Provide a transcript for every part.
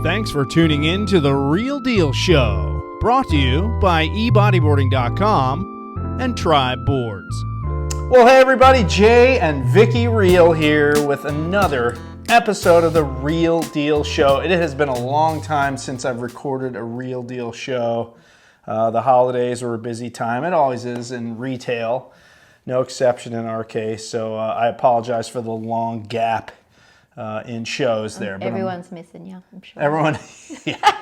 Thanks for tuning in to The Real Deal Show, brought to you by eBodyboarding.com and Tribe Boards. Well, hey everybody, Jay and Vicki Reale here with another episode of The Real Deal Show. It has been a long time since I've recorded a Real Deal show. The holidays were a busy time. It always is in retail, no exception in our case. So I apologize for the long gap in shows there. But everyone's missing you, I'm sure. Everyone, yeah.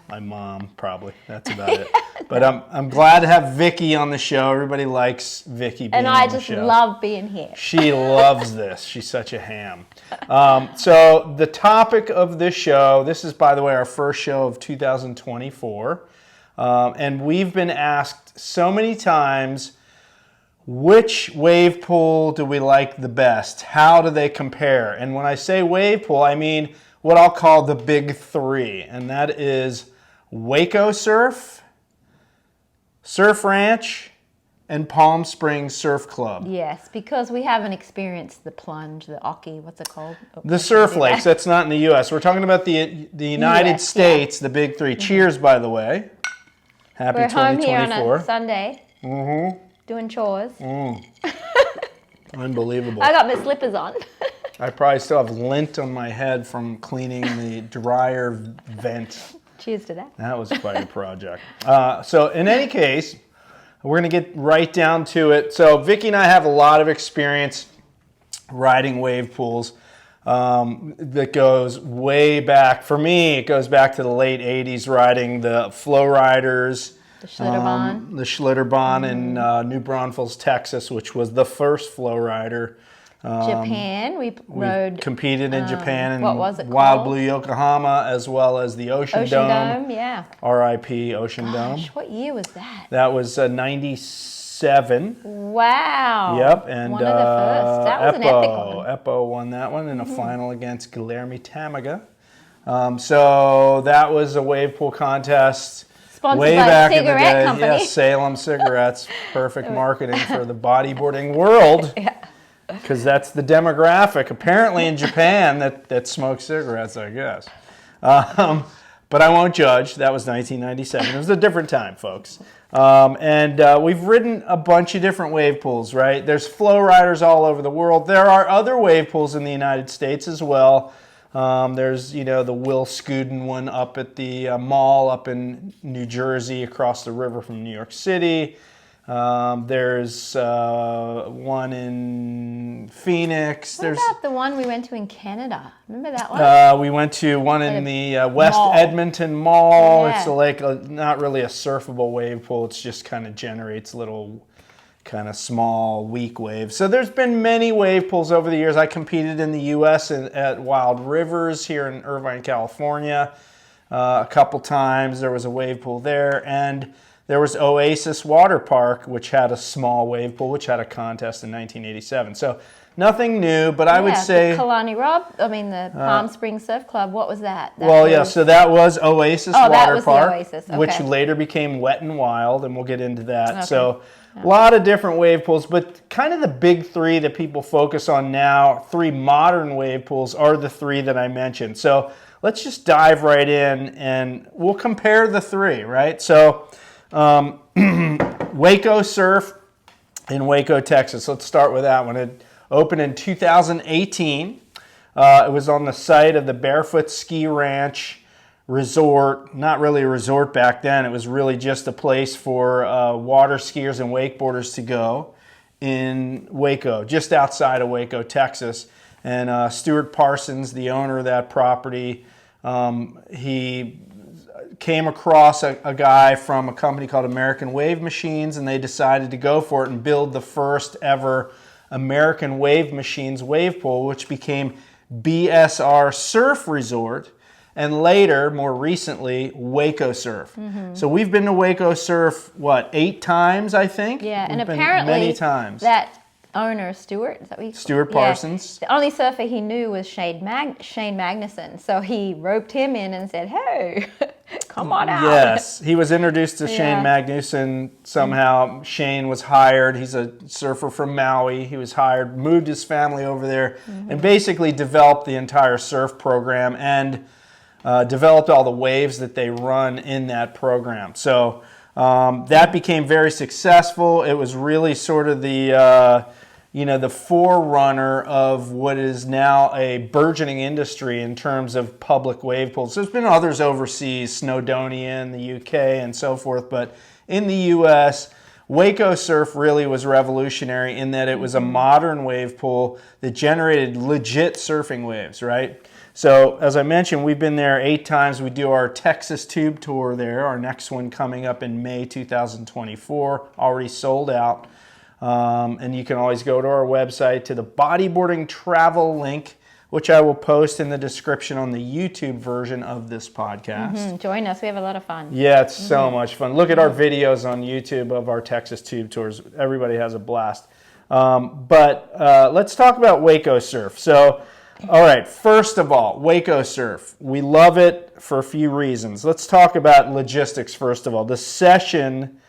My mom, probably. That's about it. But I'm glad to have Vicki on the show. Everybody likes Vicki being on the show. And I just love being here. She loves this. She's such a ham. So the topic of this show, this is, by the way, our first show of 2024. And we've been asked so many times, which wave pool do we like the best? How do they compare? And when I say wave pool, I mean what I'll call the big three. And that is WacoSurf, Surf Ranch, and Palm Springs Surf Club. Yes, because we haven't experienced the plunge, the Oki, what's it called? The surf lakes, that's not in the U.S. We're talking about the United States, the big three. Cheers, by the way. Happy We're 2024. home here on a Sunday, doing chores. Unbelievable. I got my slippers on. I probably still have lint on my head from cleaning the dryer vent. Cheers to that. That was quite a project. So in any case, we're going to get right down to it. So Vicki and I have a lot of experience riding wave pools that goes way back. For me, it goes back to the late 80s, riding the Flow Riders. The Schlitterbahn. The Schlitterbahn in New Braunfels, Texas, which was the first Flow Rider. Japan, we rode. Competed in Japan and what was it Wild called? Blue Yokohama, as well as the Ocean Dome. Yeah. R.I.P. Ocean Dome. What year was that? That was 97. Wow. Yep, and one of the first. That was an epic one. Eppo won that one in a final against Guilherme Tamaga. So that was a wave pool contest. Sponsored way by back a in the cigarette day. company. Yes, Salem cigarettes. Perfect marketing for the bodyboarding world. Yeah. Because that's the demographic, apparently in Japan, that smokes cigarettes, I guess. But I won't judge. That was 1997. It was a different time, folks. And we've ridden a bunch of different wave pools, right? There's Flow Riders all over the world. There are other wave pools in the United States as well. There's, the Will Scuden one up at the mall up in New Jersey, across the river from New York City. There's one in Phoenix. What about the one we went to in Canada? Remember that one? We went to one in the West Edmonton Mall. Yeah. It's like not really a surfable wave pool. It's just kind of generates little kind of small, weak waves. So there's been many wave pools over the years. I competed in the U.S. at Wild Rivers here in Irvine, California a couple times. There was a wave pool there. And there was Oasis Water Park, which had a small wave pool, which had a contest in 1987. So nothing new, but I would say... the the Palm Springs Surf Club, what was that? So that was Oasis Water Park, the Oasis. Okay. which later became Wet n Wild, and we'll get into that. Okay. So a lot of different wave pools, but kind of the big three that people focus on now, three modern wave pools, are the three that I mentioned. So let's just dive right in, and we'll compare the three, right? So... WacoSurf in Waco, Texas. Let's start with that one. It opened in 2018. It was on the site of the Barefoot Ski Ranch Resort. Not really a resort back then. It was really just a place for water skiers and wakeboarders to go in Waco, just outside of Waco, Texas. And Stuart Parsons, the owner of that property, he came across a guy from a company called American Wave Machines, and they decided to go for it and build the first ever American Wave Machines wave pool, which became BSR Surf Resort, and later, more recently, WacoSurf. So we've been to WacoSurf, 8 times, I think? Yeah, and We've been apparently many times. that owner, Stuart, is that what you call Stuart Parsons. Yeah, the only surfer he knew was Shane Magnuson, so he roped him in and said, hey, come on out. Yes, he was introduced to Shane Magnuson somehow. Shane was hired. He's a surfer from Maui. He was hired, moved his family over there, and basically developed the entire surf program. And developed all the waves that they run in that program. So that became very successful. It was really sort of the the forerunner of what is now a burgeoning industry in terms of public wave pools. There's been others overseas, Snowdonia in the UK and so forth, but in the US, WacoSurf really was revolutionary in that it was a modern wave pool that generated legit surfing waves, right? So as I mentioned, we've been there 8 times. We do our Texas Tube Tour there, our next one coming up in May 2024, already sold out. And you can always go to our website to the bodyboarding travel link, which I will post in the description on the YouTube version of this podcast. Join us. We have a lot of fun. Yeah, it's so much fun. Look at our videos on YouTube of our Texas Tube Tours. Everybody has a blast. But let's talk about WacoSurf. So, all right, first of all, WacoSurf. We love it for a few reasons. Let's talk about logistics first of all. The session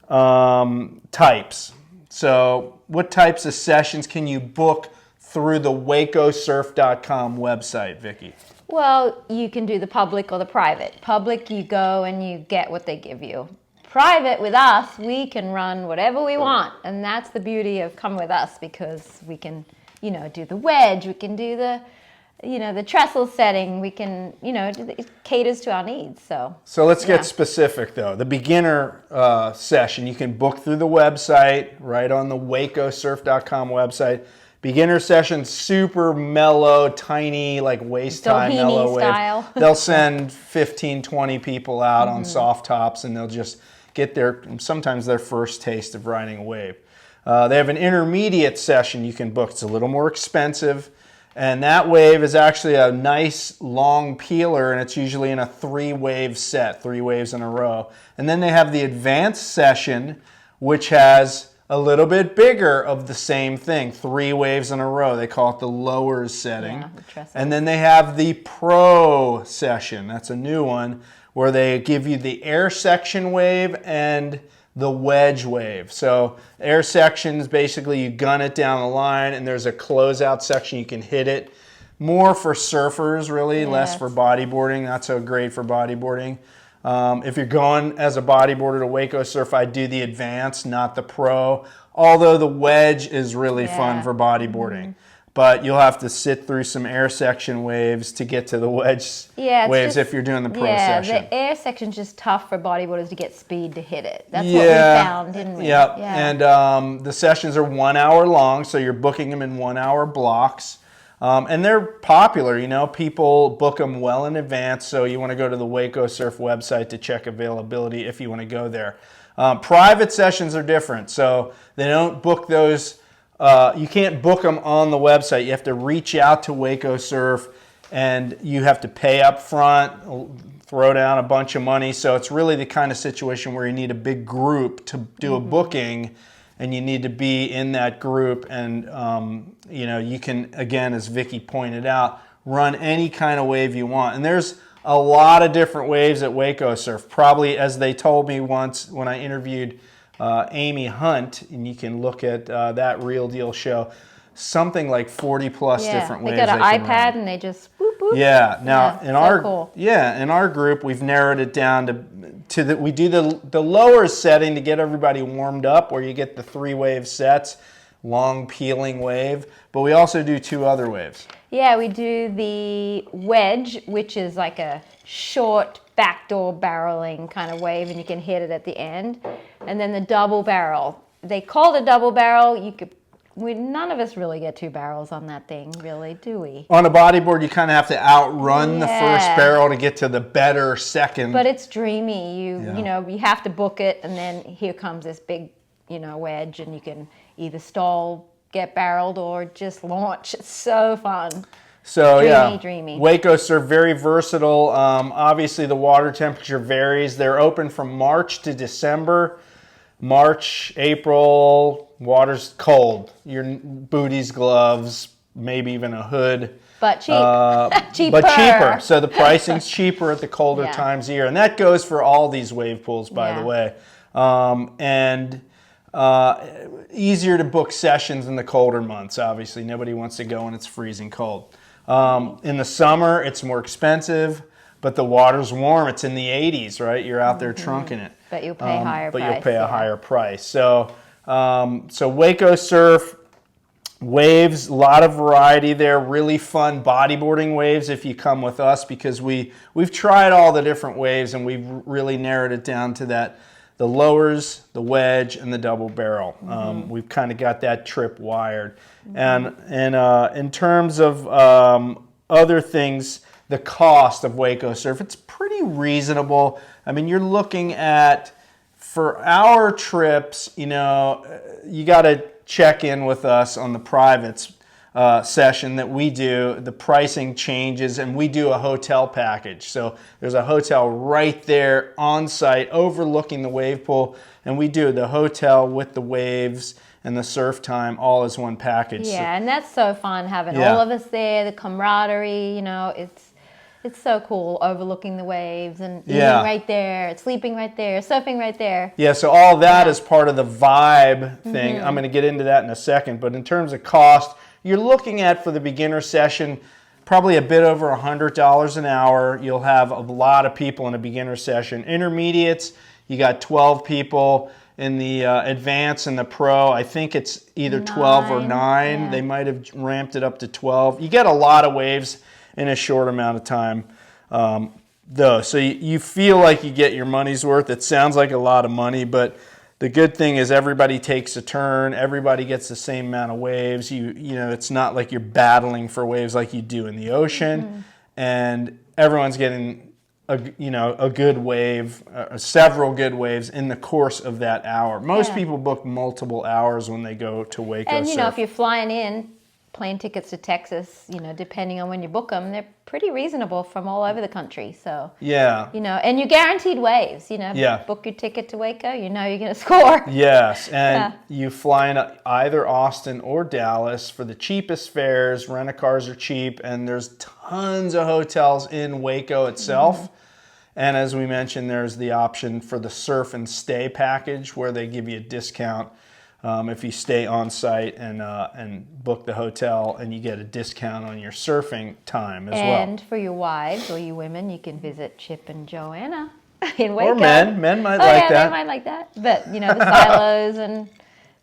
types. So what types of sessions can you book through the WacoSurf.com website, Vicki? Well, you can do the public or the private. Public, you go and you get what they give you. Private, with us, we can run whatever we want. And that's the beauty of come with us, because we can, do the wedge, we can do the, the trestle setting, we can, it caters to our needs. So let's get specific though. The beginner session, you can book through the website, right on the WacoSurf.com website. Beginner session, super mellow, tiny, like waist-high mellow wave. They'll send 15, 20 people out on soft tops, and they'll just get sometimes their first taste of riding a wave. They have an intermediate session you can book. It's a little more expensive. And that wave is actually a nice long peeler, and it's usually in a 3-wave set, 3 waves in a row. And then they have the advanced session, which has a little bit bigger of the same thing, 3 waves in a row. They call it the lowers setting. Yeah, and then they have the pro session. That's a new one, where they give you the air section wave and the wedge wave. So air sections, basically you gun it down the line, and there's a closeout section you can hit it. More for surfers, really, less for bodyboarding. Not so great for bodyboarding. If you're going as a bodyboarder to WacoSurf, I do the advanced, not the pro. Although the wedge is really fun for bodyboarding. But you'll have to sit through some air section waves to get to the wedge waves if you're doing the pro session. Yeah, the air section's just tough for bodyboarders to get speed to hit it. That's what we found, didn't we? Yeah, and the sessions are 1 hour long, so you're booking them in 1 hour blocks. And they're popular, people book them well in advance, so you want to go to the WacoSurf website to check availability if you want to go there. Private sessions are different, so they don't book those. You can't book them on the website. You have to reach out to WacoSurf, and you have to pay up front, throw down a bunch of money. So it's really the kind of situation where you need a big group to do a booking, and you need to be in that group. And you can, again, as Vicki pointed out, run any kind of wave you want. And there's a lot of different waves at WacoSurf. Probably, as they told me once when I interviewed Amy Hunt, and you can look at that Real Deal show, something like 40 plus different waves. They got an iPad and they just boop boop. Yeah. Now in our group, we've narrowed it down to we do the lower setting to get everybody warmed up, where you get the 3-wave sets, long peeling wave, but we also do 2 other waves. Yeah, we do the wedge, which is like a short backdoor barreling kind of wave, and you can hit it at the end. And then the double barrel. They call it a double barrel. None of us really get 2 barrels on that thing, really, do we? On a bodyboard, you kind of have to outrun the first barrel to get to the better second. But it's dreamy. You have to book it, and then here comes this big, wedge, and you can either stall, get barreled, or just launch. It's so fun. So dreamy. WacoSurf, very versatile. Obviously, the water temperature varies. They're open from March to December. March, April, water's cold. Your booties, gloves, maybe even a hood. But cheap. But cheaper. So the pricing's cheaper at the colder times of year. And that goes for all these wave pools, by the way. Easier to book sessions in the colder months, obviously. Nobody wants to go when it's freezing cold. In the summer, it's more expensive, but the water's warm. It's in the 80s, right? You're out there trunking it. But you'll pay higher but price. you'll pay a higher price. So, so WacoSurf waves, a lot of variety there. Really fun bodyboarding waves if you come with us, because we've tried all the different waves and we've really narrowed it down to that. The lowers, the wedge, and the double barrel. We've kind of got that trip wired. And in terms of other things, the cost of WacoSurf, it's pretty reasonable. I mean, you're looking at, for our trips, you know, you got to check in with us on the privates session that we do. The pricing changes, and we do a hotel package. So there's a hotel right there on site overlooking the wave pool, and we do the hotel with the waves and the surf time all as one package. Yeah, and that's so fun having all of us there, the camaraderie, you know, it's so cool overlooking the waves and eating right there, sleeping right there, surfing right there. Yeah, so all that is part of the vibe thing. I'm going to get into that in a second, but in terms of cost, you're looking at, for the beginner session, probably a bit over $100 an hour. You'll have a lot of people in a beginner session. Intermediates, you got 12 people. In the advanced and the pro, I think it's either 12 or 9. Yeah. They might have ramped it up to 12. You get a lot of waves in a short amount of time, though. So you feel like you get your money's worth. It sounds like a lot of money, but the good thing is everybody takes a turn. Everybody gets the same amount of waves. You know, it's not like you're battling for waves like you do in the ocean, and everyone's getting a good wave, several good waves in the course of that hour. Most people book multiple hours when they go to WacoSurf. And you know, if you're flying in, plane tickets to Texas, you know, depending on when you book them, they're pretty reasonable from all over the country. So you know, and you're guaranteed waves. You know, book your ticket to Waco, you know you're going to score. Yes, and you fly in either Austin or Dallas for the cheapest fares. Rent-a-cars are cheap, and there's tons of hotels in Waco itself. And as we mentioned, there's the option for the surf and stay package, where they give you a discount if you stay on site and book the hotel, and you get a discount on your surfing time as well. And for your wives or you women, you can visit Chip and Joanna in Waco. Or men might like that. They might like that. But you know, the silos, and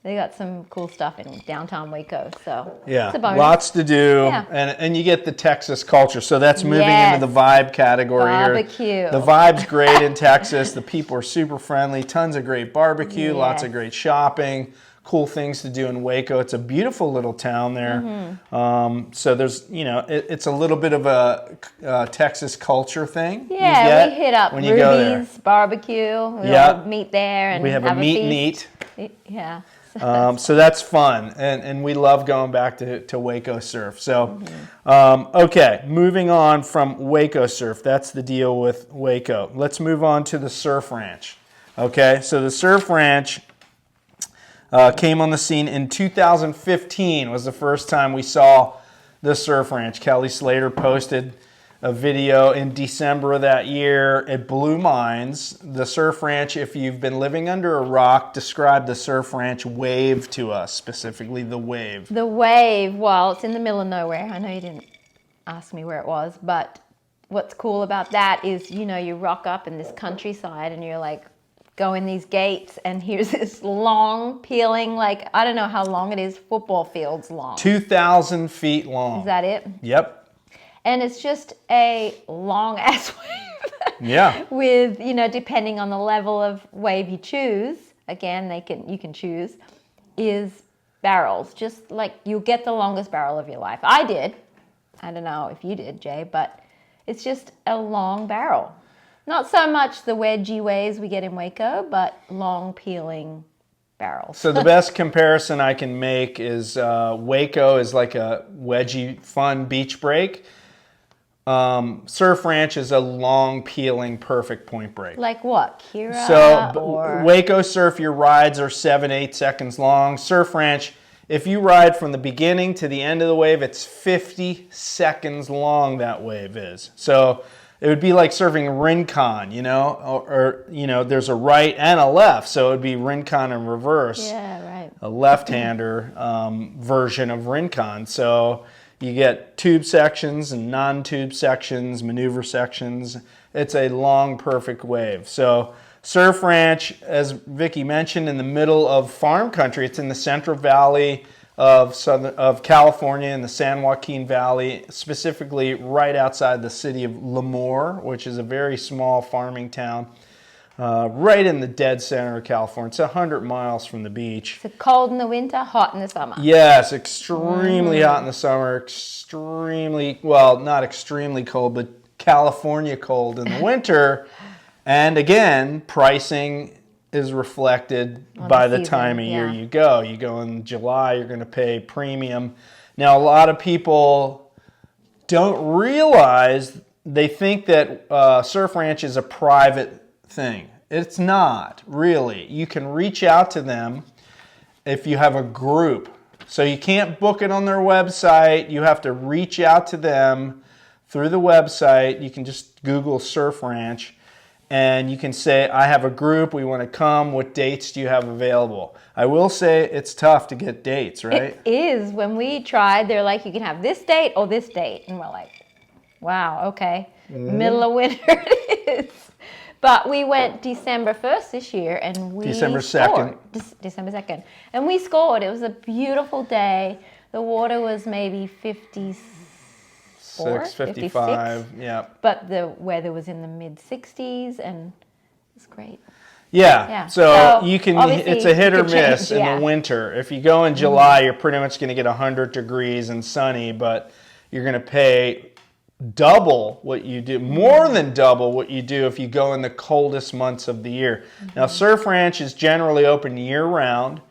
they got some cool stuff in downtown Waco. So it's a bonus. Lots to do, and you get the Texas culture. So that's moving into the vibe category barbecue. Here. The vibe's great in Texas. The people are super friendly. Tons of great barbecue. Lots of great shopping. Cool things to do in Waco. It's a beautiful little town there. So there's, you know, it's a little bit of a Texas culture thing. Yeah, we hit up Ruby's barbecue. We'll meet there and we have a meet and eat. Yeah. So that's fun, and we love going back to WacoSurf. So, okay, moving on from WacoSurf. That's the deal with Waco. Let's move on to the surf ranch. Okay, so the surf ranch came on the scene in 2015. Was the first time we saw the surf ranch. Kelly Slater posted a video in December of that year. It blew minds. The surf ranch, if you've been living under a rock, describe the surf ranch wave to us, specifically the wave. The wave, well, it's in the middle of nowhere. I know you didn't ask me where it was, but what's cool about that is, you know, you rock up in this countryside and you're like, go in these gates, and here's this long, peeling, like, I don't know how long it is, football fields long. 2,000 feet long. Is that it? Yep. And it's just a long-ass wave. Yeah. With, you know, depending on the level of wave you choose, again, you can choose, is barrels. Just like you'll get the longest barrel of your life. I did. I don't know if you did, Jay, but it's just a long barrel. Not so much the wedgy waves we get in Waco, but long peeling barrels. So the best comparison I can make is Waco is like a wedgy, fun beach break. Surf Ranch is a long peeling, perfect point break. Like what? Kira? So or WacoSurf, your rides are 7-8 seconds long. Surf Ranch, if you ride from the beginning to the end of the wave, it's 50 seconds long, that wave is. So it would be like surfing Rincon, you know, or you know, there's a right and a left, so it would be Rincon in reverse. Yeah, right. A left-hander version of Rincon. So You get tube sections and non-tube sections, maneuver sections. It's a long, perfect wave. So Surf Ranch, as Vicki mentioned, in the middle of farm country. It's in the Central Valley of California, in the San Joaquin Valley, specifically right outside the city of Lemoore, which is a very small farming town, right in the dead center of California. It's 100 miles from the beach. Is it cold in the winter, hot in the summer? Yes, extremely hot in the summer, extremely, well, not extremely cold, but California cold in the winter. And again, pricing is reflected by the time of year you go. You go in July, you're going to pay premium. Now, a lot of people don't realize, they think that Surf Ranch is a private thing. It's not, really. You can reach out to them if you have a group. So you can't book it on their website. You have to reach out to them through the website. You can just Google Surf Ranch. And you can say, I have a group, we want to come, what dates do you have available? I will say it's tough to get dates, right? It is. When we tried, they're like, you can have this date or this date. And we're like, wow, okay. Middle of winter it is. But we went December 1st this year, and we December 2nd. scored. December 2nd. And we scored. It was a beautiful day. The water was maybe 56. Yeah. But the weather was in the mid-60s, and it was great. Yeah. So you can, obviously, it's a hit or it could change, miss in the winter. If you go in July, you're pretty much going to get 100 degrees and sunny, but you're going to pay double what you do, more than double what you do if you go in the coldest months of the year. Now, Surf Ranch is generally open year-round.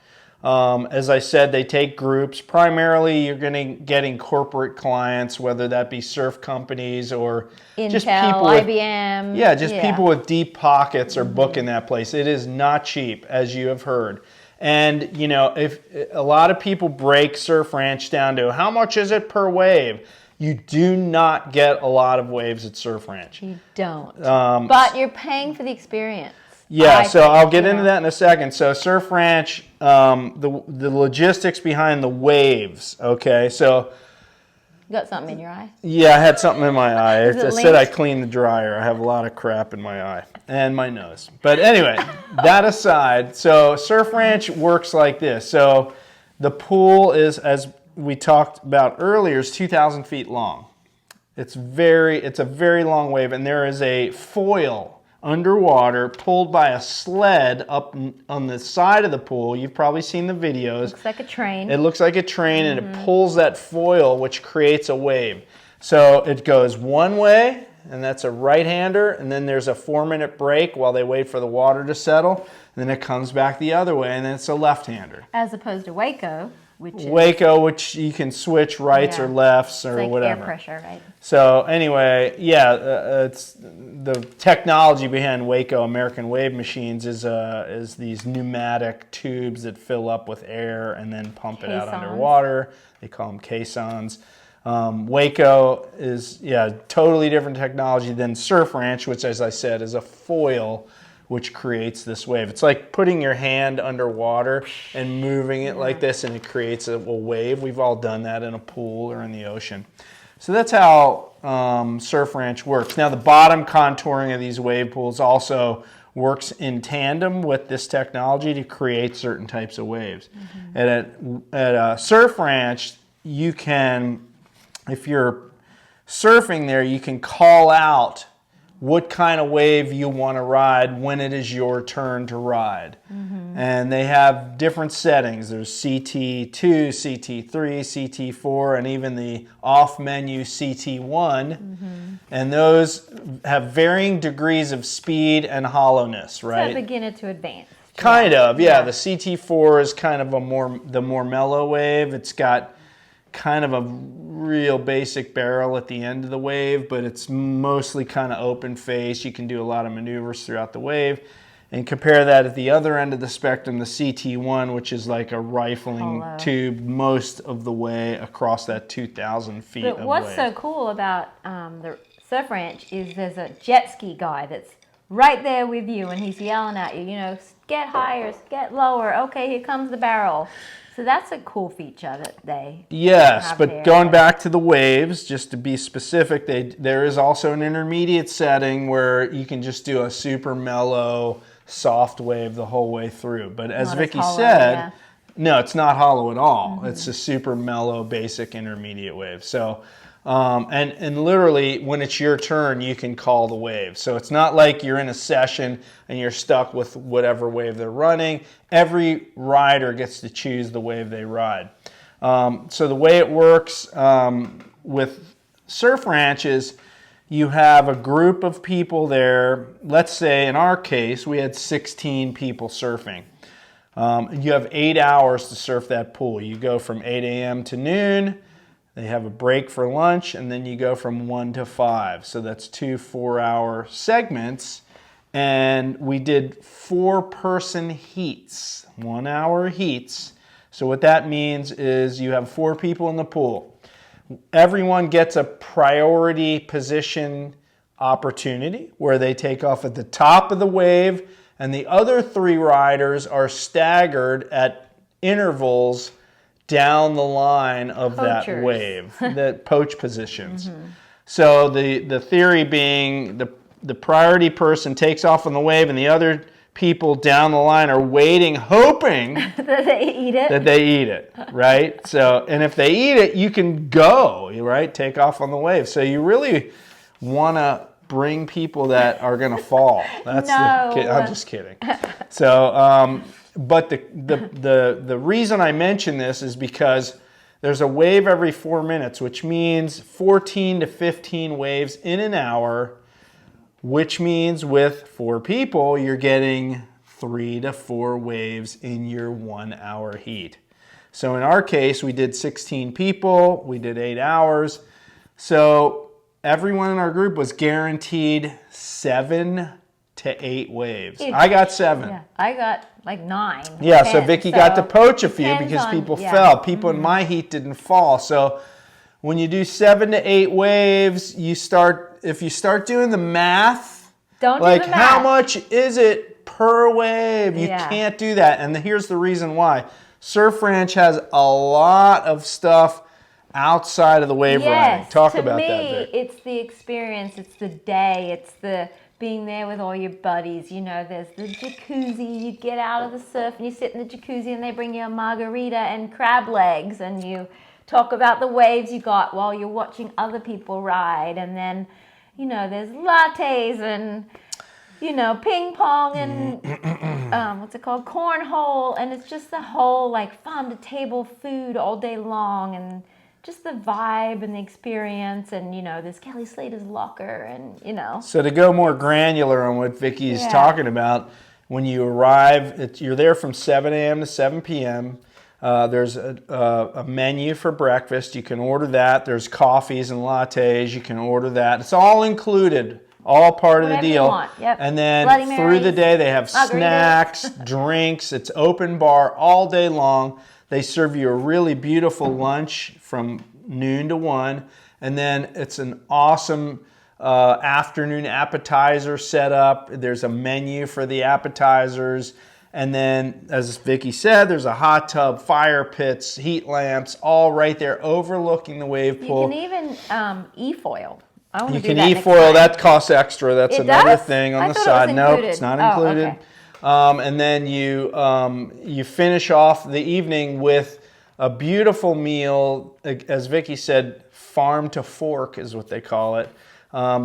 As I said, they take groups. Primarily, you're going to getting corporate clients, whether that be surf companies or Intel, just people with, IBM. People with deep pockets are booking that place. It is not cheap, as you have heard. And, you know, if a lot of people break Surf Ranch down to how much is it per wave? You do not get a lot of waves at Surf Ranch. You don't. But you're paying for the experience. Yeah, so I'll get into that in a second. So Surf Ranch, the logistics behind the waves, okay? So you got something in your eye? yeah, I had something in my eye. I it said I cleaned the dryer. I have a lot of crap in my eye and my nose. But anyway, that aside, so Surf Ranch works like this. So the pool is, as we talked about earlier, is 2,000 feet long. It's a very long wave, and there is a foil underwater pulled by a sled up on the side of the pool. You've probably seen the videos. Looks like a train. It looks like a train, and it pulls that foil, which creates a wave. So it goes one way, and that's a right-hander, and then there's a 4-minute break while they wait for the water to settle, and then it comes back the other way, and then it's a left-hander. As opposed to Waco, which you can switch rights or lefts or like whatever. Air pressure, right? So anyway, it's the technology behind Waco American Wave Machines is these pneumatic tubes that fill up with air and then pump it out underwater. They call them caissons. Waco is totally different technology than Surf Ranch, which, as I said, is a foil which creates this wave. It's like putting your hand underwater and moving it like this, and it creates a wave. We've all done that in a pool or in the ocean. So that's how Surf Ranch works. Now, the bottom contouring of these wave pools also works in tandem with this technology to create certain types of waves. And at Surf Ranch, you can, if you're surfing there, you can call out what kind of wave you want to ride when it is your turn to ride. And they have different settings. There's CT2, CT3, CT4, and even the off-menu CT1. And those have varying degrees of speed and hollowness, right? So beginner to advanced. Kind of, yeah. The CT4 is kind of the more mellow wave. It's got kind of a real basic barrel at the end of the wave, but it's mostly kind of open face. You can do a lot of maneuvers throughout the wave. And compare that at the other end of the spectrum, the CT1, which is like a rifling tube most of the way across that 2,000 feet of wave. But what's so cool about the Surf Ranch is there's a jet ski guy that's right there with you, and he's yelling at you, you know, get higher, get lower, okay, here comes the barrel. So that's a cool feature that they Yes, have but there. going back to the waves, just to be specific, there is also an intermediate setting where you can just do a super mellow, soft wave the whole way through. But as Not as Vicki hollow, said, yeah. no, it's not hollow at all. It's a super mellow, basic intermediate wave. So, and literally, when it's your turn, you can call the wave. So it's not like you're in a session and you're stuck with whatever wave they're running. Every rider gets to choose the wave they ride. So the way it works with surf ranches, you have a group of people there. Let's say in our case, we had 16 people surfing. You have 8 hours to surf that pool. You go from 8 a.m. to noon. They have a break for lunch, and then you go from 1 to 5. So that's 2 4-hour segments. And we did 4-person heats, 1-hour heats. So what that means is you have 4 people in the pool. Everyone gets a priority position opportunity where they take off at the top of the wave, and the other 3 riders are staggered at intervals down the line of that Poachers. wave, the poach positions. So the theory being the priority person takes off on the wave and the other people down the line are waiting, hoping that they eat it. Right? So, and if they eat it, you can go, right? Take off on the wave. So you really want to bring people that are going to fall. That's I'm just kidding. So, but the reason I mention this is because there's a wave every 4 minutes, which means 14 to 15 waves in an hour, which means with 4 people, you're getting 3 to 4 waves in your 1-hour heat. So in our case, we did 16 people, we did 8 hours. So everyone in our group was guaranteed 7 to 8 waves. I got 7. Yeah, I got like 9. Yeah, 10, so Vicki got to poach a few depends because on- people yeah. fell. People in my heat didn't fall. So when you do 7 to 8 waves, if you start doing the math, Don't like do the math. how much is it per wave? You Yeah. can't do that. And here's the reason why. Surf Ranch has a lot of stuff outside of the wave riding. Talk about that, To Vic. me, it's the experience. It's the day. It's the being there with all your buddies. You know, there's the jacuzzi. You get out of the surf and you sit in the jacuzzi and they bring you a margarita and crab legs and you talk about the waves you got while you're watching other people ride. And then, you know, there's lattes and, you know, ping pong and what's it called? Cornhole. And it's just the whole like farm to table food all day long and just the vibe and the experience. And, you know, there's Kelly Slater's locker and, you know. So to go more granular on what Vicki's Yeah. talking about, when you arrive, you're there from 7 a.m. to 7 p.m. There's a menu for breakfast. You can order that. There's coffees and lattes. You can order that. It's all included, all part of the Whatever you deal. want. Yep. And then Bloody through the Marys, day, they have margaritas. snacks, drinks. It's open bar all day long. They serve you a really beautiful lunch from noon to 1. And then it's an awesome afternoon appetizer set up. There's a menu for the appetizers. And then, as Vicki said, there's a hot tub, fire pits, heat lamps, all right there overlooking the wave pool. You can even e-foil. I want You to do can that next e-foil, time. that costs extra. That's It another does? thing on I the thought it side. was Nope, included. it's not Oh, included. okay. And then you finish off the evening with a beautiful meal. As Vicki said, farm to fork is what they call it.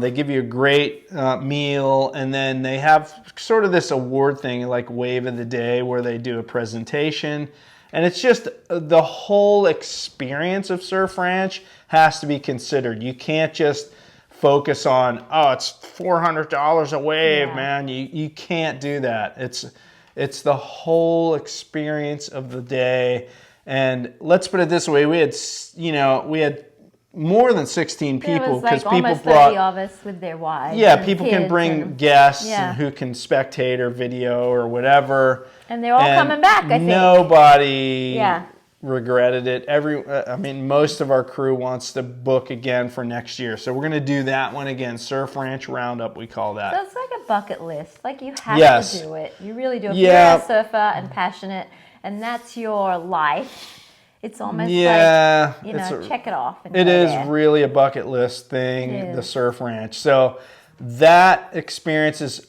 They give you a great meal, and then they have sort of this award thing like Wave of the Day where they do a presentation. And it's just the whole experience of Surf Ranch has to be considered. You can't just focus on, oh, it's $400 a wave, Yeah. man. You can't do that. It's the whole experience of the day. And let's put it this way: we had more than 16 There people was because like people almost brought 30 of us with their wives. yeah, and people can kids bring and, guests Yeah. who can spectate or video or whatever. And they're all coming back, I think. Nobody Yeah. regretted it. Most of our crew wants to book again for next year. So we're going to do that one again. Surf Ranch Roundup, we call that. So it's like a bucket list. Like you have Yes. to do it. You really do. If Yeah. you're a surfer and passionate and that's your life, it's almost yeah, like, you know, check it off. And it is there. really a bucket list thing, the surf ranch. So that experience is,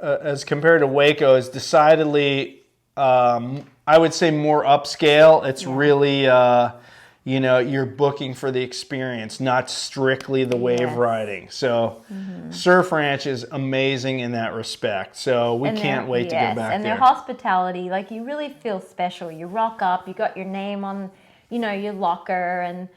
as compared to Waco, is decidedly, I would say, more upscale. It's really, you know, you're booking for the experience, not strictly the wave riding. So Surf Ranch is amazing in that respect. So we can't wait to go back and there. their hospitality, like, you really feel special. You rock up, you got your name on, you know, your locker, and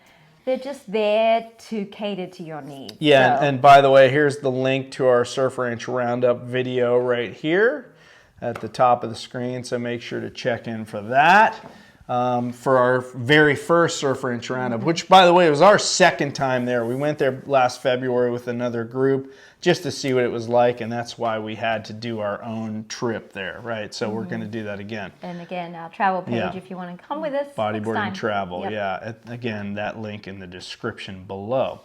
they're just there to cater to your needs. Yeah, so. and by the way, here's the link to our Surf Ranch Roundup video right here at the top of the screen, so make sure to check in for that. For our very first Surf Ranch Roundup, which, by the way, was our second time there. We went there last February with another group just to see what it was like, and that's why we had to do our own trip there, right? So we're going to do that again. And again, our travel page, if you want to come with us. Bodyboarding Travel, Again, that link in the description below.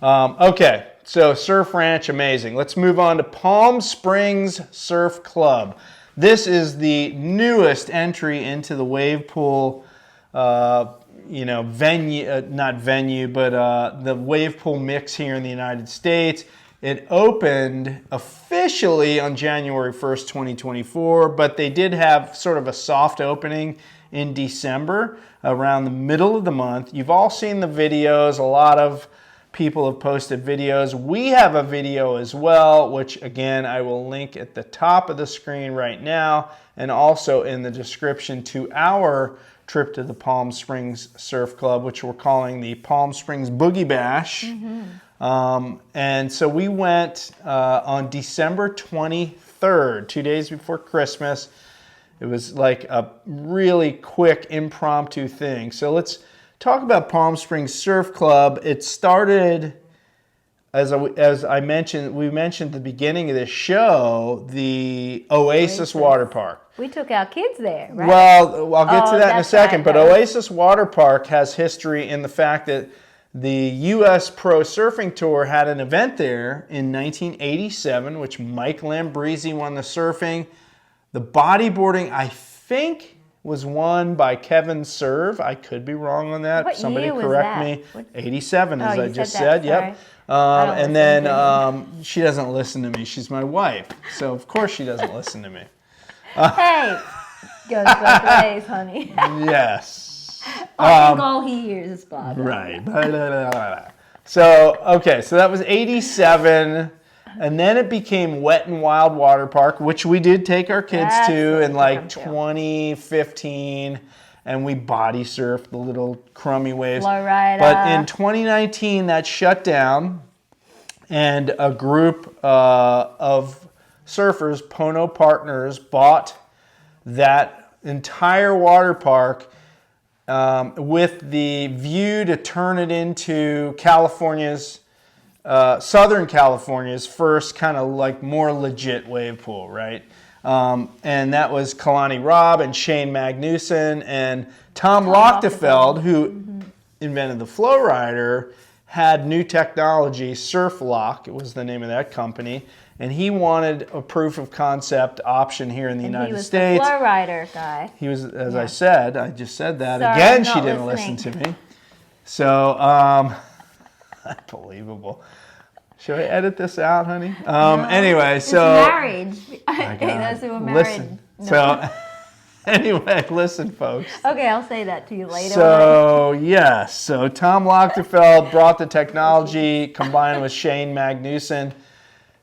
Okay, so Surf Ranch, amazing. Let's move on to Palm Springs Surf Club. This is the newest entry into the wave pool, you know, venue, not venue, but the wave pool mix here in the United States. It opened officially on January 1st, 2024, but they did have sort of a soft opening in December, around the middle of the month. You've all seen the videos. A lot of people have posted videos. We have a video as well, which again, I will link at the top of the screen right now, and also in the description to our trip to the Palm Springs Surf Club, which we're calling the Palm Springs Boogie Bash. And so we went on December 23rd, 2 days before Christmas. It was like a really quick impromptu thing. So let's talk about Palm Springs Surf Club. It started, as I mentioned, we mentioned at the beginning of this show, the Oasis Water Park. We took our kids there, right? Well, I'll get to that in a second. Right, but Oasis Water Park has history in the fact that the US Pro Surfing Tour had an event there in 1987, which Mike Lambrisi won the surfing. The bodyboarding, I think, was won by Kevin Serve. I could be wrong on that. What Somebody year was correct that? me. 87, as I just said. Yep. And then she doesn't listen to me. She's my wife. So, of course, she doesn't listen to me. Hey, goes both ways, honey. Yes. I think all he hears is Bob. Right. So, okay, so that was 87. And then it became Wet and Wild Water Park, which we did take our kids to in like 2015. And we body surfed the little crummy waves. Flow rider. But in 2019, that shut down. And a group of surfers, Pono Partners, bought that entire water park with the view to turn it into California's, Southern California's first kind of like more legit wave pool, right? And that was Kalani Robb and Shane Magnuson and Tom Lochtefeld, who invented the Flow Rider, had new technology, Surf Lock, it was the name of that company, and he wanted a proof of concept option here in the United States. He was the Flow Rider guy. He was, as I said, I just said that. Sorry, again, she didn't listen to me. So, unbelievable. Should I edit this out, honey? Anyway, so... It's marriage. Those who were married. Listen. No. So, anyway, listen, folks. Okay, I'll say that to you later. So, yes. So, Tom Lochtefeld brought the technology combined with Shane Magnuson,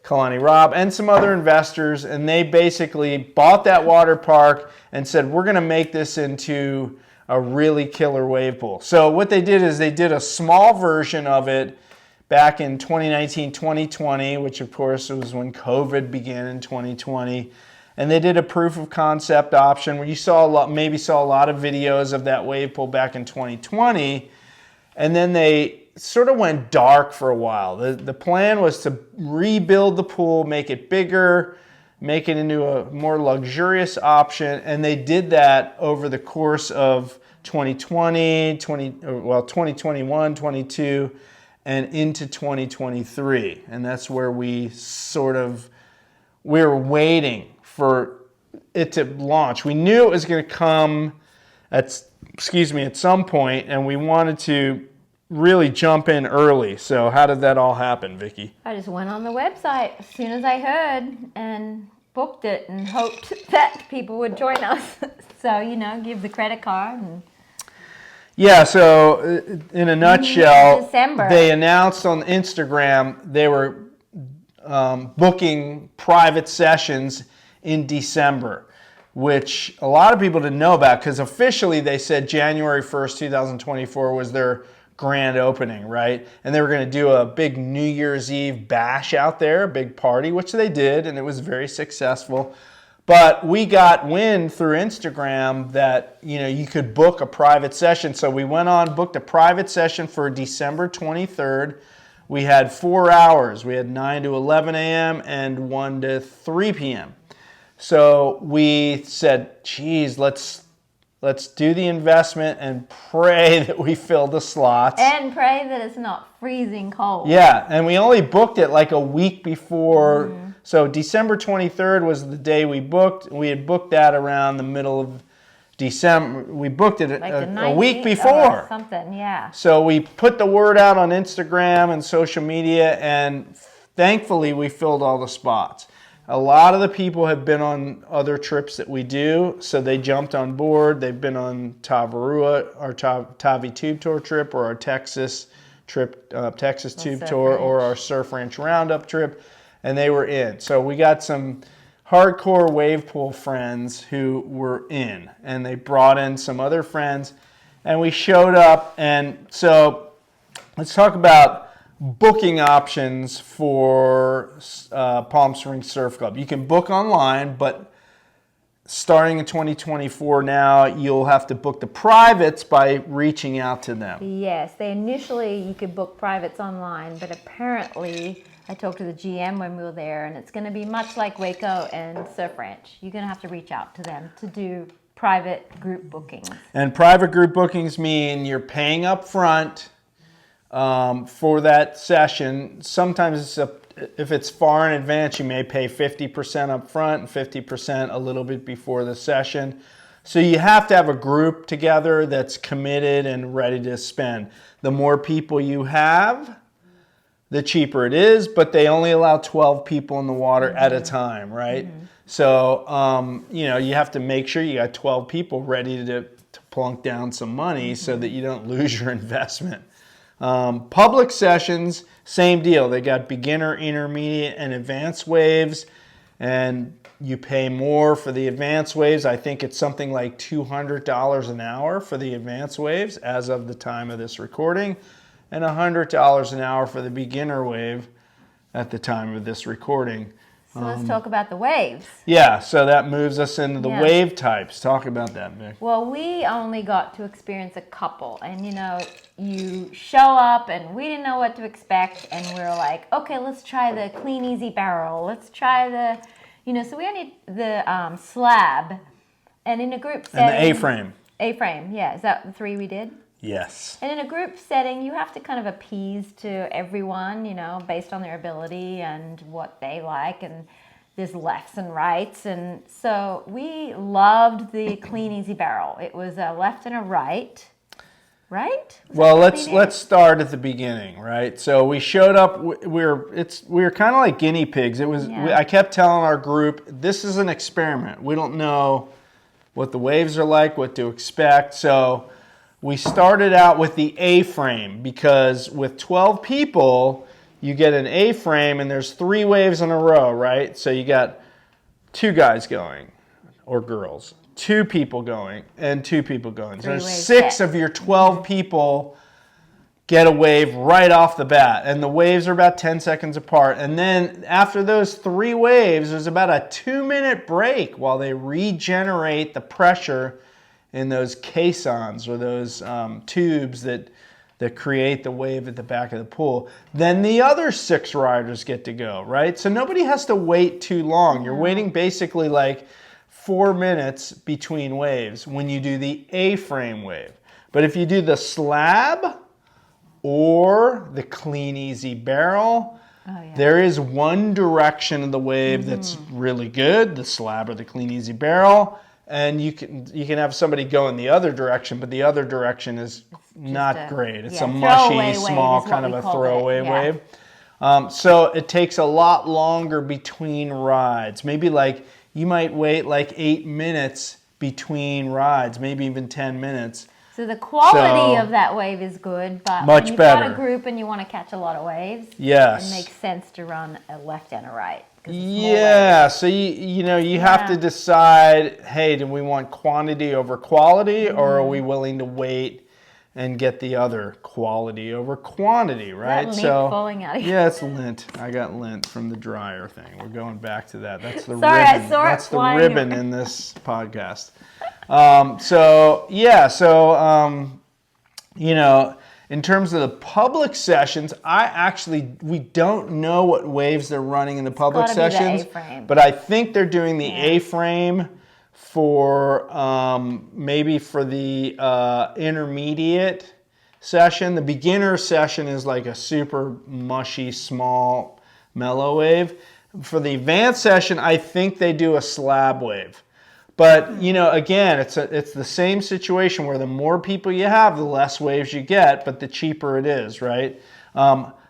Kalani Robb, and some other investors, and they basically bought that water park and said, we're going to make this into a really killer wave pool. So, what they did is they did a small version of it back in 2019, 2020, which of course was when COVID began in 2020. And they did a proof of concept option where you saw a lot of videos of that wave pool back in 2020. And then they sort of went dark for a while. The plan was to rebuild the pool, make it bigger, make it into a more luxurious option. And they did that over the course of 2020, 2021, 22, and into 2023. And that's where we were waiting for it to launch. We knew it was going to come at some point, and we wanted to really jump in early. So how did that all happen, Vicki? I just went on the website as soon as I heard and booked it and hoped that people would join us. So, give the credit card. And yeah, so in a nutshell, December. They announced on Instagram they were booking private sessions in December, which a lot of people didn't know about, because officially they said January 1st, 2024 was their grand opening, right? And they were going to do a big New Year's Eve bash out there, a big party, which they did, and it was very successful. But we got wind through Instagram that, you could book a private session. So we went on, booked a private session for December 23rd. We had 4 hours. We had 9 to 11 a.m. and 1 to 3 p.m. So we said, geez, let's do the investment and pray that we fill the slots. And pray that it's not freezing cold. Yeah, and we only booked it like a week before. So December 23rd was the day we booked. We had booked that around the middle of December. We booked it Like a week before. Or something, yeah. So we put the word out on Instagram and social media, and thankfully we filled all the spots. A lot of the people have been on other trips that we do, so they jumped on board. They've been on Tavarua, our Tavi Tube Tour trip, or our Texas trip, Texas Tube Tour, or our Surf Ranch Roundup trip, and they were in. So we got some hardcore wave pool friends who were in, and they brought in some other friends, and we showed up. And so let's talk about booking options for Palm Springs Surf Club. You can book online, but starting in 2024 now, you'll have to book the privates by reaching out to them. Yes, you could book privates online, but apparently I talked to the GM when we were there, and it's going to be much like Waco and Surf Ranch. You're going to have to reach out to them to do private group bookings. And private group bookings mean you're paying up front for that session. Sometimes if it's far in advance, you may pay 50% up front and 50% a little bit before the session. So you have to have a group together that's committed and ready to spend. The more people you have, the cheaper it is, but they only allow 12 people in the water at a time, right? So, you have to make sure you got 12 people ready to plunk down some money so that you don't lose your investment. Public sessions, same deal. They got beginner, intermediate, and advanced waves, and you pay more for the advanced waves. I think it's something like $200 an hour for the advanced waves as of the time of this recording, and $100 an hour for the beginner wave at the time of this recording. So let's talk about the waves. Yeah, so that moves us into the wave types. Talk about that, Vic. Well, we only got to experience a couple, and you show up, and we didn't know what to expect, and we were like, okay, let's try the clean, easy barrel. Let's try so we only the slab, and in a group setting. And the A-frame. A-frame, yeah. Is that the 3 we did? Yes. And in a group setting, you have to kind of appease to everyone, based on their ability and what they like. And there's lefts and rights. And so we loved the clean, easy barrel. It was a left and a right. Right? Well, let's start at the beginning, right? So we showed up. We were kind of like guinea pigs. I kept telling our group, this is an experiment. We don't know what the waves are like, what to expect. So we started out with the A-frame, because with 12 people, you get an A-frame and there's 3 waves in a row, right? So you got 2 guys going, or girls, 2 people going, and 2 people going. So there's 6 of your 12 people get a wave right off the bat. And the waves are about 10 seconds apart. And then after those 3 waves, there's about a 2-minute break while they regenerate the pressure in those caissons, or those tubes that create the wave at the back of the pool. Then the other 6 riders get to go, right? So nobody has to wait too long. You're waiting basically like 4 minutes between waves when you do the A-frame wave. But if you do the slab or the clean, easy barrel, yeah. There is one direction of the wave that's really good, the slab or the clean easy barrel, and you can have somebody go in the other direction, but the other direction is not great. It's a mushy, small kind of a throwaway wave. So it takes a lot longer between rides. Maybe like you might wait like 8 minutes between rides, maybe even 10 minutes. So the quality of that wave is good, but much when you've better. got a group and you want to catch a lot of waves, yes, it makes sense to run a left and a right. Yeah, so you have to decide, hey, do we want quantity over quality, or are we willing to wait and get the other quality over quantity, right? Is that lint falling out of you? Yeah, it's lint. I got lint from the dryer thing. We're going back to that. That's the Sorry, ribbon. I saw That's it the flying ribbon around. in this podcast. In terms of the public sessions, we don't know what waves they're running in the public sessions, but I think they're doing the A-frame for maybe for the intermediate session. The beginner session is like a super mushy, small, mellow wave. For the advanced session, I think they do a slab wave. But, again, it's the same situation where the more people you have, the less waves you get, but the cheaper it is, right?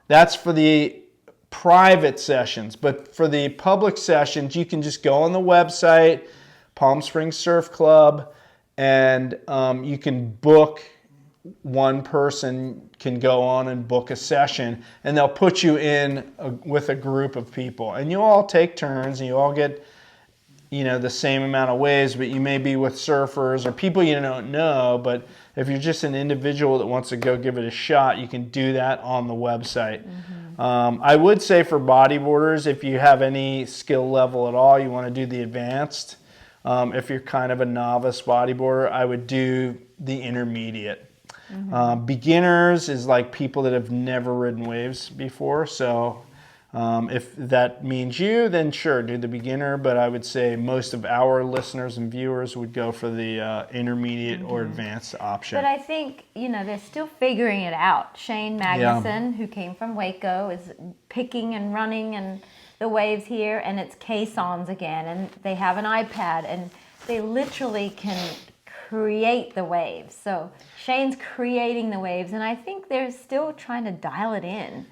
That's for the private sessions. But for the public sessions, you can just go on the website, Palm Springs Surf Club, and you can book. One person can go on and book a session, and they'll put you in with a group of people. And you all take turns, and you all get the same amount of waves, but you may be with surfers or people you don't know. But if you're just an individual that wants to go give it a shot, you can do that on the website. I would say for bodyboarders, if you have any skill level at all, you want to do the advanced. If you're kind of a novice bodyboarder, I would do the intermediate. Beginners is like people that have never ridden waves before, so if that means you, then sure, do the beginner, but I would say most of our listeners and viewers would go for the intermediate or advanced option. But I think, they're still figuring it out. Shane Magnuson, who came from Waco, is picking and running and the waves here, and it's caissons again, and they have an iPad, and they literally can create the waves. So Shane's creating the waves, and I think they're still trying to dial it in.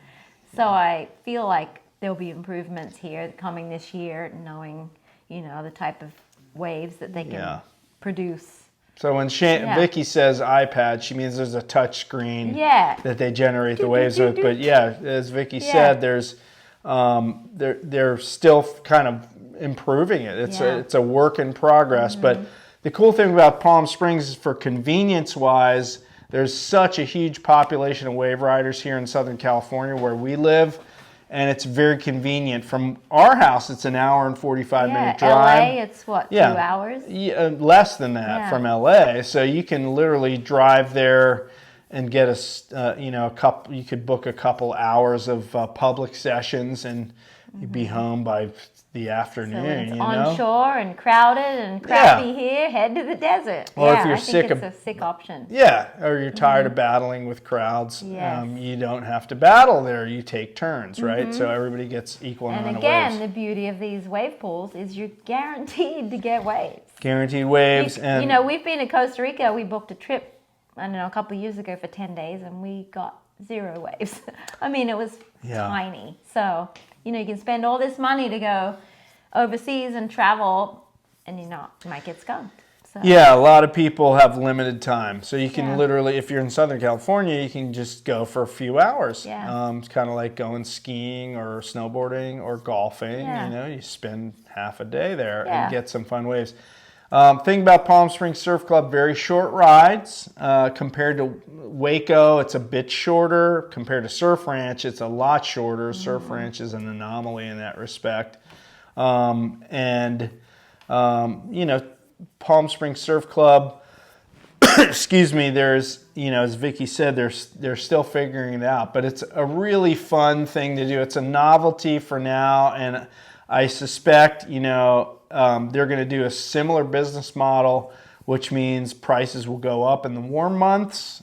So I feel like there'll be improvements here coming this year, knowing, the type of waves that they can produce. So when Vicki says iPad, she means there's a touch screen that they generate the waves with. But as Vicki said, there's they're still kind of improving it. It's a work in progress. But the cool thing about Palm Springs is, for convenience-wise, there's such a huge population of wave riders here in Southern California where we live, and it's very convenient. From our house, it's an hour and 45-minute drive. LA, it's what, 2 hours? Yeah, less than that from LA. So you can literally drive there and get a couple. You could book a couple hours of public sessions, and you'd be home by the afternoon. So it's onshore and crowded and crappy here, head to the desert. Or if you're I think it's a sick option. Yeah, or you're tired of battling with crowds. You don't have to battle there. You take turns, right? So everybody gets equal amount of waves. And again, the beauty of these wave pools is you're guaranteed to get waves. Guaranteed waves. We've been to Costa Rica. We booked a trip, a couple of years ago for 10 days, and we got 0 waves. I mean, it was tiny. So, you can spend all this money to go overseas and travel, and you might get skunked. So. Yeah, a lot of people have limited time. So you can literally, if you're in Southern California, you can just go for a few hours. It's kind of like going skiing or snowboarding or golfing. You spend half a day there and get some fun waves. Thing about Palm Springs Surf Club, very short rides. Compared to Waco, it's a bit shorter. Compared to Surf Ranch, it's a lot shorter. Surf Ranch is an anomaly in that respect. Palm Springs Surf Club, excuse me, there's, as Vicki said, they're still figuring it out, but it's a really fun thing to do. It's a novelty for now, and I suspect, they're going to do a similar business model, which means prices will go up in the warm months,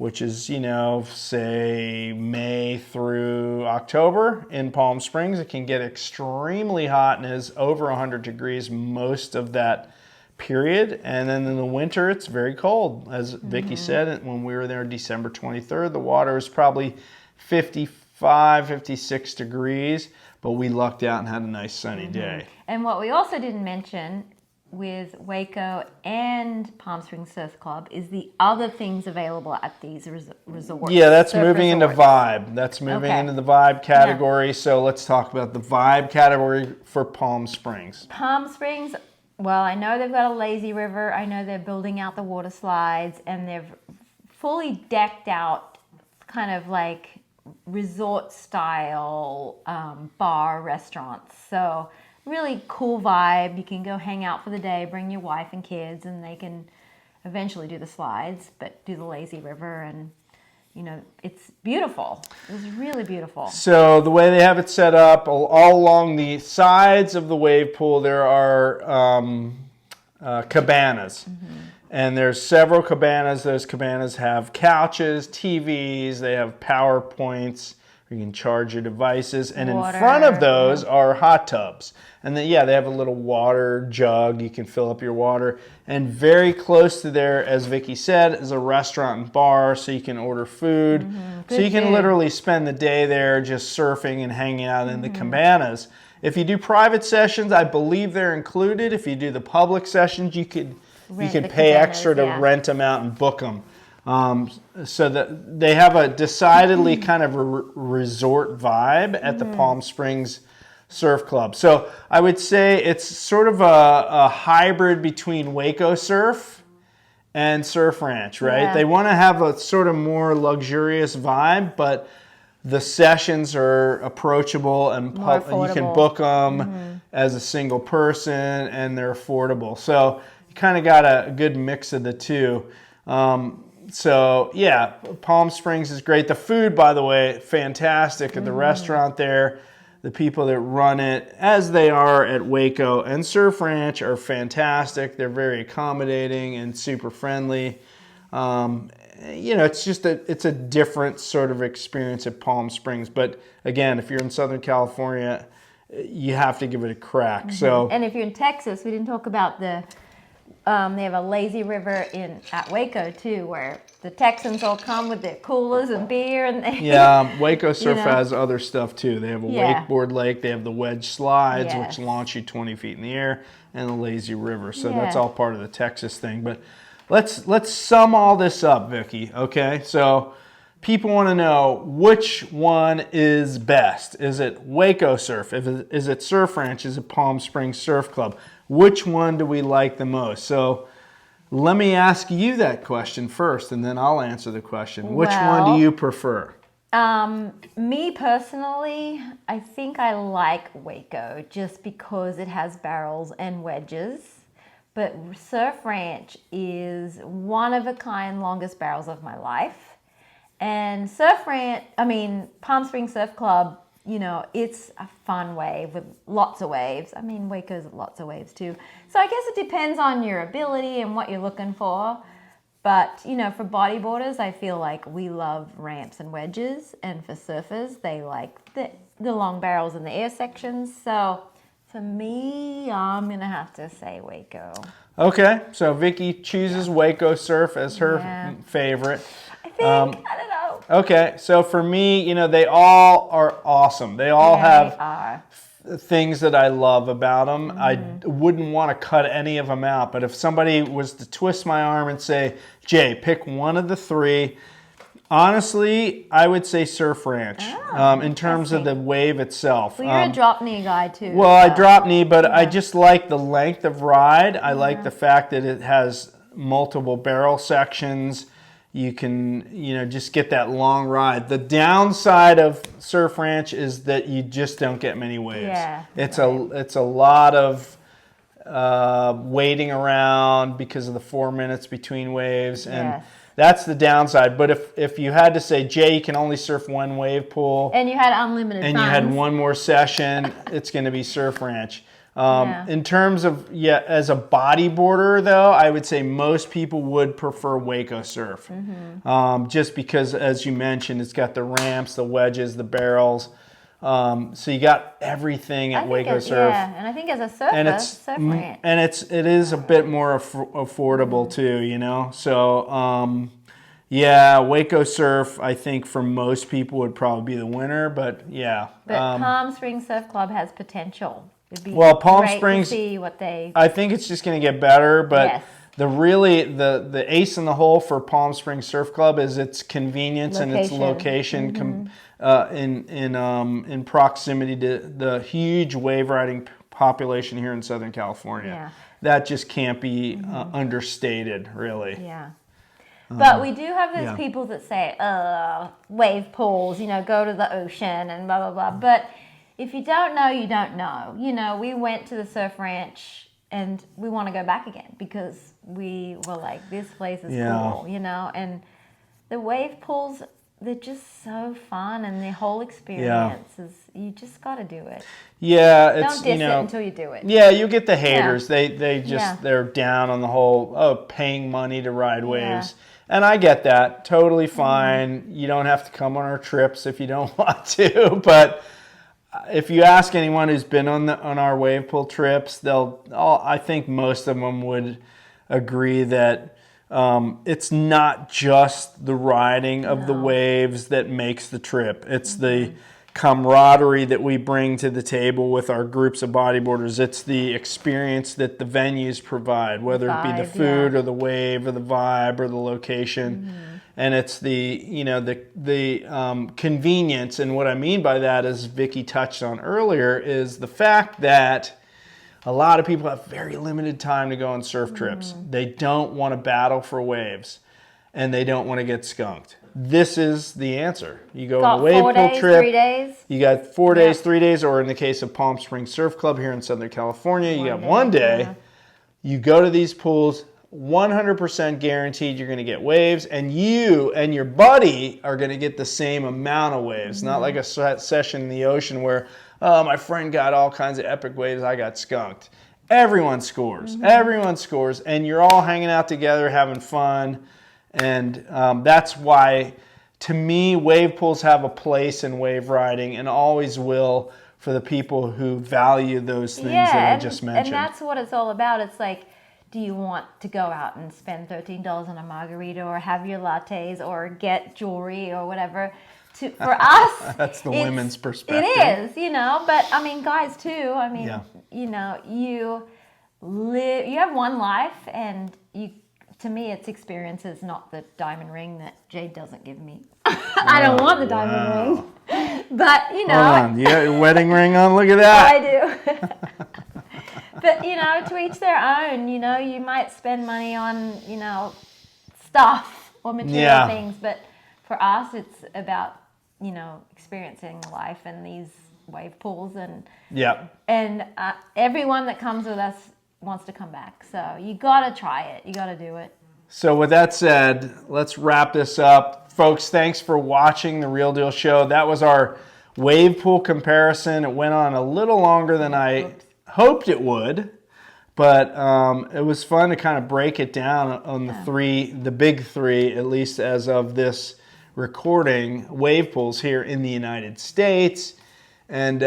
which is, say May through October in Palm Springs. It can get extremely hot and is over 100 degrees most of that period. And then in the winter, it's very cold. As Vicki said, when we were there December 23rd, the water was probably 55, 56 degrees, but we lucked out and had a nice sunny day. And what we also didn't mention with Waco and Palm Springs Surf Club is the other things available at these resorts. Yeah, that's surf moving into resorts. vibe. That's moving into the vibe category. So let's talk about the vibe category for Palm Springs. Palm Springs, well, I know they've got a lazy river. I know they're building out the water slides, and they've fully decked out kind of like resort style bar restaurants. So really cool vibe. You can go hang out for the day, bring your wife and kids, and they can eventually do the slides, but do the lazy river, and it's beautiful. It's really beautiful. So the way they have it set up, all along the sides of the wave pool, there are cabanas. And there's several cabanas. Those cabanas have couches, TVs, they have PowerPoints, where you can charge your devices. And Water, in front of those are hot tubs. And then, they have a little water jug. You can fill up your water. And very close to there, as Vicki said, is a restaurant and bar, so you can order food. So you can literally spend the day there just surfing and hanging out in the cabanas. If you do private sessions, I believe they're included. If you do the public sessions, you could pay extra to rent them out and book them. So that they have a decidedly kind of a resort vibe at the Palm Springs Surf Club. So I would say it's sort of a hybrid between WacoSurf and Surf Ranch, right? Yeah. They want to have a sort of more luxurious vibe, but the sessions are approachable and you can book them as a single person, and they're affordable. So you kind of got a good mix of the two. So yeah, Palm Springs is great. The food, by the way, fantastic at the restaurant there. The people that run it, as they are at Waco and Surf Ranch, are fantastic. They're very accommodating and super friendly. It's just it's a different sort of experience at Palm Springs. But again, if you're in Southern California, you have to give it a crack. So, and if you're in Texas, we didn't talk about they have a lazy river at Waco too, where the Texans all come with their coolers and beer, and WacoSurf has other stuff too. They have a wakeboard lake, they have the wedge slides, which launch you 20 feet in the air, and the lazy river. So that's all part of the Texas thing. But let's sum all this up, Vicki. Okay, so people want to know which one is best. Is it WacoSurf? Is it Surf Ranch? Is it Palm Springs Surf Club? Which one do we like the most? So let me ask you that question first, and then I'll answer the question. Which one do you prefer? Me personally, I think I like Waco just because it has barrels and wedges. But Surf Ranch is one of a kind, longest barrels of my life. And Palm Springs Surf Club, it's a fun wave with lots of waves. Waco's lots of waves too. So I guess it depends on your ability and what you're looking for. But, for bodyboarders, I feel like we love ramps and wedges. And for surfers, they like the long barrels and the air sections. So for me, I'm going to have to say Waco. Okay, so Vicki chooses WacoSurf as her favorite. I think, I don't know. Okay, so for me, they all are awesome. They all have things that I love about them. I wouldn't want to cut any of them out, but if somebody was to twist my arm and say, Jay, pick one of the three, honestly, I would say Surf Ranch in terms of the wave itself. Well, you're a drop knee guy too. Well, I drop knee, but I just like the length of ride. I like the fact that it has multiple barrel sections. You can, just get that long ride. The downside of Surf Ranch is that you just don't get many waves. Yeah, it's a lot of waiting around because of the 4 minutes between waves, and that's the downside. But if you had to say, Jay, you can only surf one wave pool, and you had unlimited and funds, you had one more session, it's going to be Surf Ranch. In terms of, as a bodyboarder though, I would say most people would prefer WacoSurf. Just because, as you mentioned, it's got the ramps, the wedges, the barrels. So you got everything at WacoSurf. Yeah, and I think as a surfer, surf ranch. And it is a bit more affordable too, you know? So, WacoSurf, I think for most people would probably be the winner, but yeah. But Palm Springs Surf Club has potential. It'd be Palm great Springs, to see what they... I think it's just going to get better, but Yes. the ace in the hole for Palm Springs Surf Club is its convenience and its location in proximity to the huge wave riding population here in Southern California. Yeah. That just can't be understated, really. Yeah. But we do have those people that say, wave pools, go to the ocean and blah, blah, blah. But if you don't know, you don't know. We went to the surf ranch and we want to go back again because we were like, this place is cool, and the wave pools, they're just so fun, and the whole experience is, you just got to do it. Yeah, it's, don't diss it until you do it. Yeah, you get the haters. Yeah. They're down on the whole, paying money to ride waves. And I get that. Totally fine. You don't have to come on our trips if you don't want to, but if you ask anyone who's been on our wave pool trips, I think most of them would agree that it's not just the riding of the waves that makes the trip. It's the camaraderie that we bring to the table with our groups of bodyboarders. It's the experience that the venues provide, whether it be the food or the wave or the vibe or the location. And it's the convenience. And what I mean by that, as Vicki touched on earlier, is the fact that a lot of people have very limited time to go on surf trips. They don't want to battle for waves, and they don't want to get skunked. This is the answer. You go on a wave pool trip. 3 days. You got 4 days, 3 days, or in the case of Palm Springs Surf Club here in Southern California, you got 1 day. You go to these pools, 100% guaranteed you're going to get waves, and you and your buddy are going to get the same amount of waves. Not like a session in the ocean where, my friend got all kinds of epic waves, I got skunked. Everyone scores. Everyone scores, and you're all hanging out together, having fun. And that's why, to me, wave pools have a place in wave riding and always will for the people who value those things that I just mentioned. And that's what it's all about. It's like, do you want to go out and spend $13 on a margarita or have your lattes or get jewelry or whatever? For us, that's the women's perspective. It is, but I mean, guys too. I mean, you have one life, and to me, it's experiences, not the diamond ring that Jade doesn't give me. I don't want the diamond ring. But, Hold on. You got your wedding ring on? Look at that. I do. But, to each their own. You might spend money on, stuff or material things. But for us, it's about, experiencing life and these wave pools. And everyone that comes with us wants to come back. So you got to try it. You got to do it. So with that said, let's wrap this up. Folks, thanks for watching The Real Deal Show. That was our wave pool comparison. It went on a little longer than I hoped it would, but it was fun to kind of break it down on the big three, at least as of this recording, wave pools here in the United States. And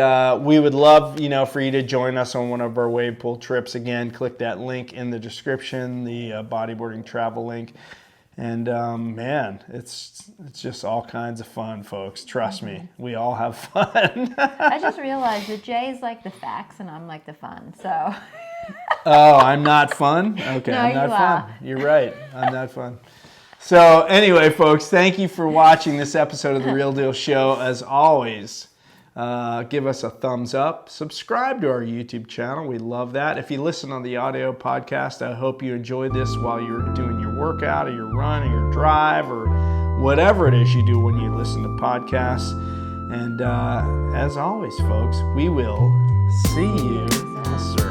we would love, for you to join us on one of our wave pool trips. Again, click that link in the description, the bodyboarding travel link. And man, it's just all kinds of fun, folks. Trust me, we all have fun. I just realized that Jay's like the facts and I'm like the fun. So. Oh, I'm not fun? Okay, no, I'm not fun. You're right. I'm not fun. So anyway, folks, thank you for watching this episode of The Real Deal Show. As always, give us a thumbs up. Subscribe to our YouTube channel. We love that. If you listen on the audio podcast, I hope you enjoyed this while you're doing your workout or your run or your drive or whatever it is you do when you listen to podcasts. And as always, folks, we will see you on the surf.